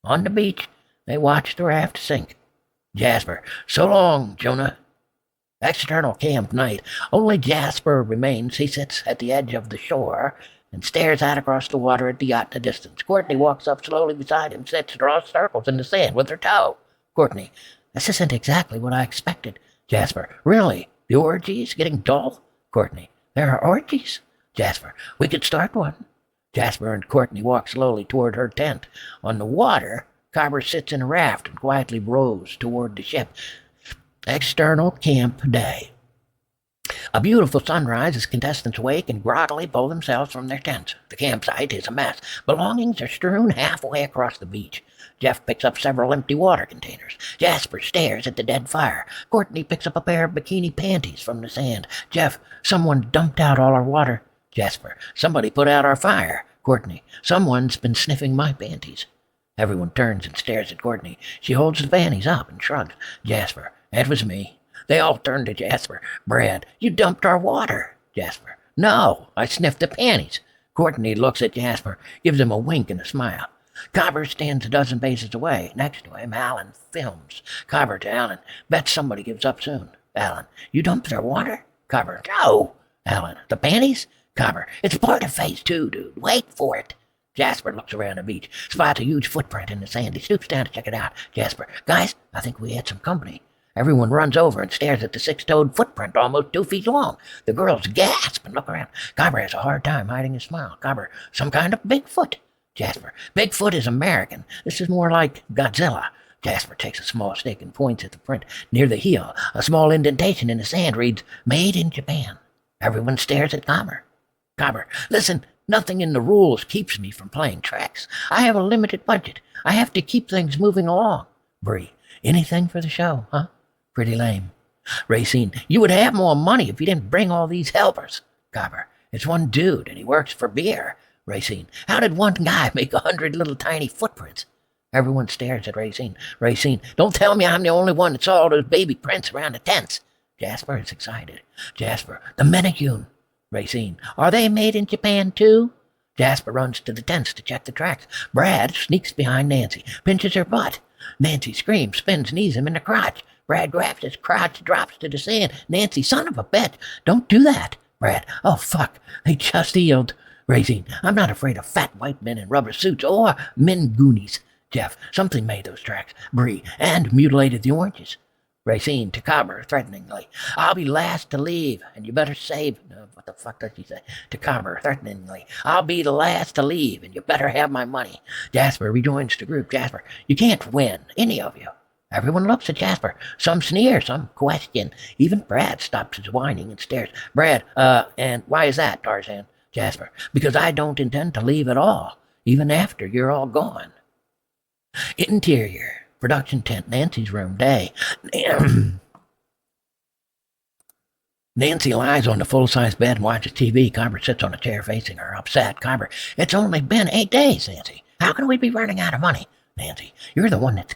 On the beach, they watch the raft sink. Jasper, so long, Jonah. External camp night. Only Jasper remains. He sits at the edge of the shore and stares out across the water at the yacht in the distance. Courtney walks up slowly beside him, sits, draws circles in the sand with her toe. Courtney, this isn't exactly what I expected. Jasper, really? The orgies getting dull? Courtney, there are orgies? Jasper, we could start one. Jasper and Courtney walk slowly toward her tent. On the water, Cobber sits in a raft and quietly rows toward the ship. External camp day. A beautiful sunrise as contestants wake and groggily pull themselves from their tents. The campsite is a mess. Belongings are strewn halfway across the beach. Jeff picks up several empty water containers. Jasper stares at the dead fire. Courtney picks up a pair of bikini panties from the sand. Jeff, someone dumped out all our water. Jasper, somebody put out our fire. Courtney, someone's been sniffing my panties. Everyone turns and stares at Courtney. She holds the panties up and shrugs. Jasper, it was me. They all turn to Jasper. Brad, you dumped our water. Jasper, no, I sniffed the panties. Courtney looks at Jasper, gives him a wink and a smile. Cobber stands a dozen paces away. Next to him, Alan films. Cobber to Alan, bet somebody gives up soon. Alan, you dumped our water? Cobber, no. Alan, the panties? Cobber, it's part of phase 2, dude. Wait for it. Jasper looks around the beach, spots a huge footprint in the sand. He stoops down to check it out. Jasper, guys, I think we had some company. Everyone runs over and stares at the 6-toed footprint almost 2 feet long. The girls gasp and look around. Cobber has a hard time hiding his smile. Cobber, some kind of Bigfoot. Jasper, Bigfoot is American. This is more like Godzilla. Jasper takes a small stick and points at the print. Near the heel, a small indentation in the sand reads, Made in Japan. Everyone stares at Cobber. Cobber, listen, nothing in the rules keeps me from playing tricks. I have a limited budget. I have to keep things moving along. Bree, anything for the show, huh? Pretty lame. Racine, you would have more money if you didn't bring all these helpers. Cobber, it's one dude and he works for beer. Racine, how did one guy make 100 little tiny footprints? Everyone stares at Racine. Racine, don't tell me I'm the only one that saw all those baby prints around the tents. Jasper is excited. Jasper, the Menacune. Racine, are they made in Japan too? Jasper runs to the tents to check the tracks. Brad sneaks behind Nancy, pinches her butt. Nancy screams, spins, knees him in the crotch. Brad grabs his crotch, drops to the sand. Nancy, son of a bitch, don't do that. Brad, oh fuck, they just healed. Racine, I'm not afraid of fat white men in rubber suits or men goonies. Jeff, something made those tracks. Bree, and mutilated the oranges. Racine to Cobber threateningly, I'll be last to leave, and you better save... what the fuck does she say? To Cobber threateningly, I'll be the last to leave, and you better have my money. Jasper rejoins the group. Jasper, you can't win, any of you. Everyone looks at Jasper. Some sneer, some question. Even Brad stops his whining and stares. Brad, and why is that, Tarzan? Jasper, because I don't intend to leave at all, even after you're all gone. Interior. Production tent, Nancy's room, day. Nancy lies on the full-size bed and watches TV. Cobber sits on a chair facing her, upset. Cobber, it's only been 8 days, Nancy. How can we be running out of money? Nancy, you're the one that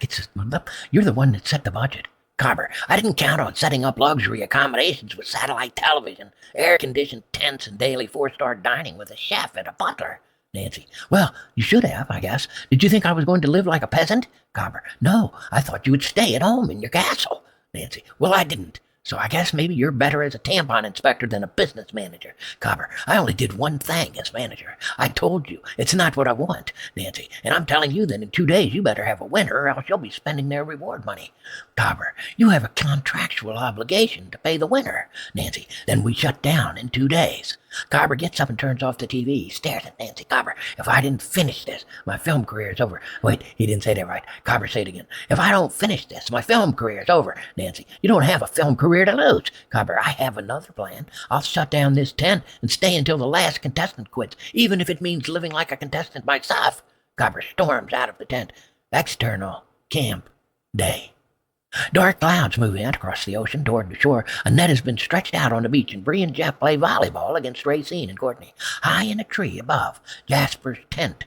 set the budget. Cobber, I didn't count on setting up luxury accommodations with satellite television, air-conditioned tents, and daily 4-star dining with a chef and a butler. Nancy, well, you should have, I guess. Did you think I was going to live like a peasant? Cobber, no, I thought you would stay at home in your castle. Nancy, well, I didn't. So I guess maybe you're better as a tampon inspector than a business manager. Cobber, I only did one thing as manager. I told you, it's not what I want, Nancy. And I'm telling you that in 2 days you better have a winner or else you'll be spending their reward money. Cobber, you have a contractual obligation to pay the winner. Nancy, then we shut down in 2 days. Cobber gets up and turns off the TV. He stares at Nancy. Cobber, if I didn't finish this, my film career is over. Wait, he didn't say that right. Cobber, say it again. If I don't finish this, my film career is over. Nancy, you don't have a film career to lose. Cobber, I have another plan. I'll shut down this tent and stay until the last contestant quits, even if it means living like a contestant myself. Cobber storms out of the tent. External camp day. Dark clouds move in across the ocean toward the shore. A net has been stretched out on the beach, and Bree and Jeff play volleyball against Racine and Courtney. High in a tree above, Jasper's tent